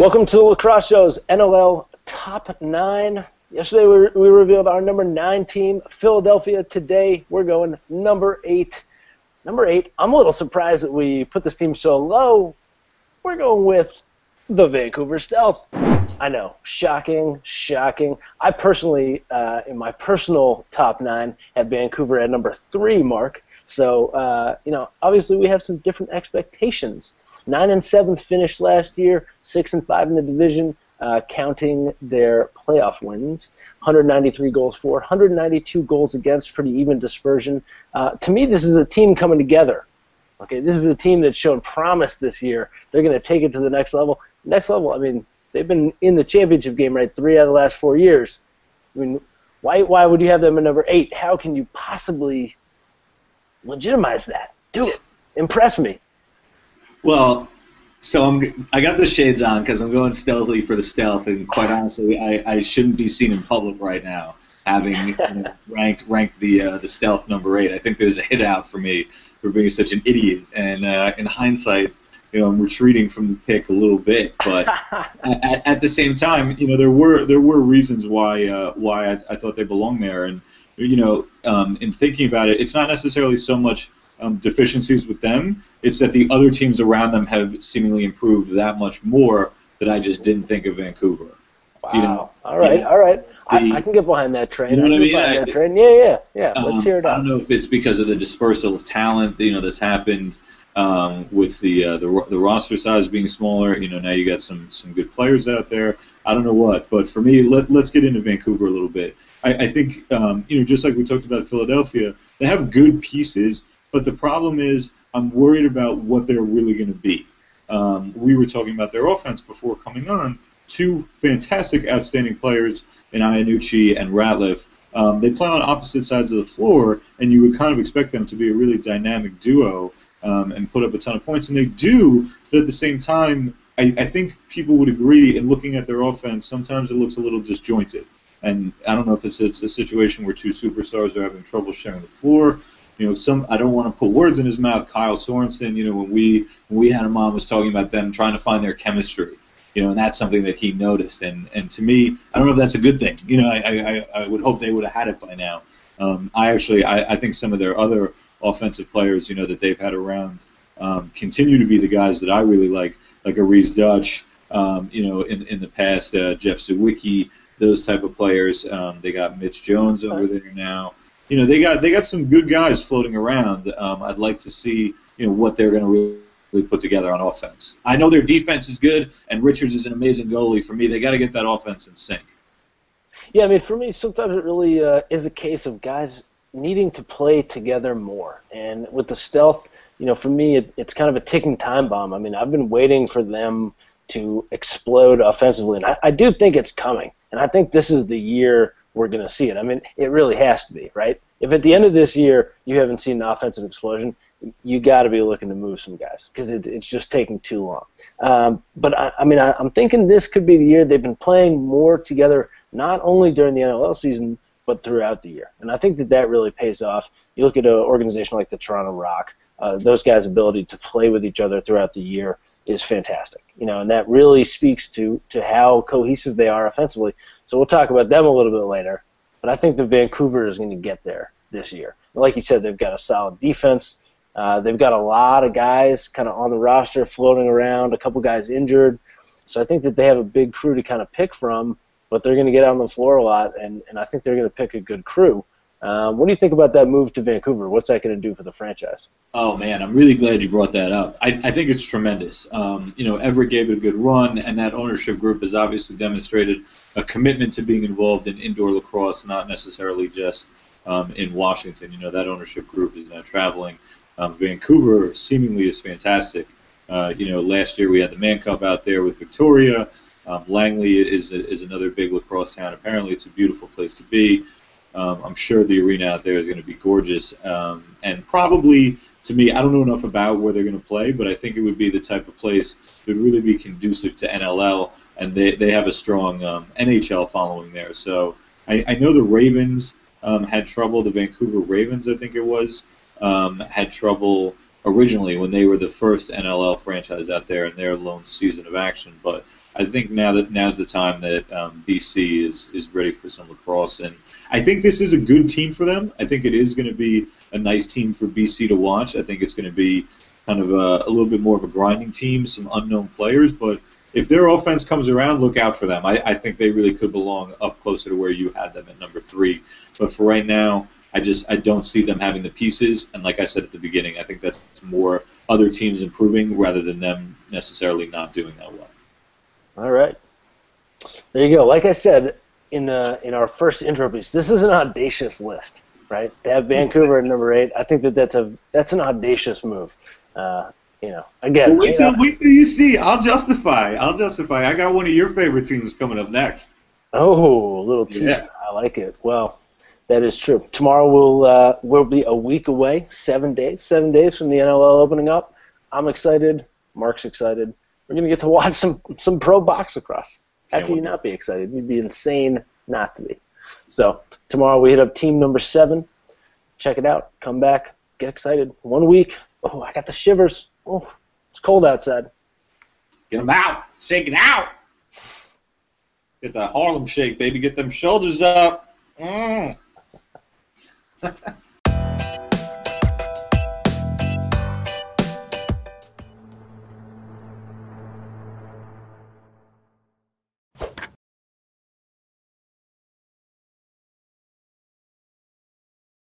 Welcome to the Lacrosse Show's NLL Top 9. Yesterday we revealed our number 9 team, Philadelphia. Today we're going number 8. Number 8, I'm a little surprised that we put this team so low. We're going with the Vancouver Stealth. I know, shocking. I personally, in my personal top 9, had Vancouver at number 3 mark. So, obviously we have some different expectations. 9 and 7th finished last year, 6 and 5 in the division, counting their playoff wins. 193 goals for, 192 goals against, pretty even dispersion. To me, this is a team coming together. Okay, this is a team that's shown promise this year. They're going to take it to the next level. Next level, I mean, they've been in the championship game, right, 3 out of the last 4 years. I mean, why would you have them at number 8? How can you possibly legitimize that? Do it. Impress me. Well, so I got the shades on because I'm going stealthily for the stealth, and quite honestly, I shouldn't be seen in public right now having ranked the stealth number 8. I think there's a hit out for me for being such an idiot, and in hindsight, I'm retreating from the pick a little bit, but at the same time, there were reasons why I thought they belonged there, and in thinking about it, it's not necessarily so much deficiencies with them. It's that the other teams around them have seemingly improved that much more that I just didn't think of Vancouver. Wow. All right. I can get behind that train. You know what I mean? Yeah. Let's hear it out. I don't know if it's because of the dispersal of talent, that's happened with the roster size being smaller. Now you got some good players out there. I don't know what, but for me, let's get into Vancouver a little bit. I think just like we talked about Philadelphia, they have good pieces. But the problem is, I'm worried about what they're really going to be. We were talking about their offense before coming on. 2 fantastic, outstanding players in Iannucci and Ratliff. They play on opposite sides of the floor, and you would kind of expect them to be a really dynamic duo and put up a ton of points. And they do, but at the same time, I think people would agree in looking at their offense, sometimes it looks a little disjointed. And I don't know if it's a situation where 2 superstars are having trouble sharing the floor. I don't want to put words in his mouth. Kyle Sorensen, when we had him on, was talking about them trying to find their chemistry, and that's something that he noticed. And to me, I don't know if that's a good thing. I would hope they would have had it by now. I think some of their other offensive players, that they've had around, continue to be the guys that I really like a Reese Dutch, in the past, Jeff Sawicki, those type of players. They got Mitch Jones over there now. They got some good guys floating around. I'd like to see what they're going to really put together on offense. I know their defense is good, and Richards is an amazing goalie. For me, they got to get that offense in sync. Yeah, I mean, for me, sometimes it really is a case of guys needing to play together more. And with the Stealth, for me, it's kind of a ticking time bomb. I mean, I've been waiting for them to explode offensively, and I do think it's coming. And I think this is the year we're going to see it. I mean, it really has to be, right? If at the end of this year you haven't seen an offensive explosion, you got to be looking to move some guys because it's just taking too long. But I'm thinking this could be the year. They've been playing more together, not only during the NLL season, but throughout the year. And I think that really pays off. You look at an organization like the Toronto Rock, those guys' ability to play with each other throughout the year is fantastic, and that really speaks to how cohesive they are offensively. So we'll talk about them a little bit later, but I think that Vancouver is going to get there this year. And like you said, they've got a solid defense. They've got a lot of guys kind of on the roster floating around, a couple guys injured. So I think that they have a big crew to kind of pick from, but they're going to get out on the floor a lot, and I think they're going to pick a good crew. What do you think about that move to Vancouver? What's that going to do for the franchise? Oh, man, I'm really glad you brought that up. I think it's tremendous. Everett gave it a good run, and that ownership group has obviously demonstrated a commitment to being involved in indoor lacrosse, not necessarily just in Washington. That ownership group is now traveling. Vancouver seemingly is fantastic. Last year we had the Man Cup out there with Victoria. Langley is another big lacrosse town. Apparently it's a beautiful place to be. I'm sure the arena out there is going to be gorgeous, and probably, to me, I don't know enough about where they're going to play, but I think it would be the type of place that would really be conducive to NLL, and they have a strong NHL following there. So I know the Ravens had trouble, the Vancouver Ravens, I think it was, had trouble originally when they were the first NLL franchise out there in their lone season of action. But I think now's the time that BC is ready for some lacrosse, and I think this is a good team for them. I think it is going to be a nice team for BC to watch. I think it's going to be kind of a little bit more of a grinding team, some unknown players, but if their offense comes around, look out for them. I think they really could belong up closer to where you had them at number 3. But for right now, I don't see them having the pieces. And like I said at the beginning, I think that's more other teams improving rather than them necessarily not doing that well. All right. There you go. Like I said in our first intro piece, this is an audacious list, right? To have Vancouver at number 8, I think that's an audacious move. Again. Well, wait till you see. I'll justify. I got one of your favorite teams coming up next. Oh, a little teaser. Yeah. I like it. Well, that is true. Tomorrow we'll be a week away, 7 days from the NLL opening up. I'm excited. Mark's excited. We're gonna get to watch some pro box lacrosse. How can you not be excited? You'd be insane not to be. So tomorrow we hit up team number 7. Check it out. Come back. Get excited. 1 week. Oh, I got the shivers. Oh, it's cold outside. Get them out. Shake it out. Get that Harlem shake, baby. Get them shoulders up.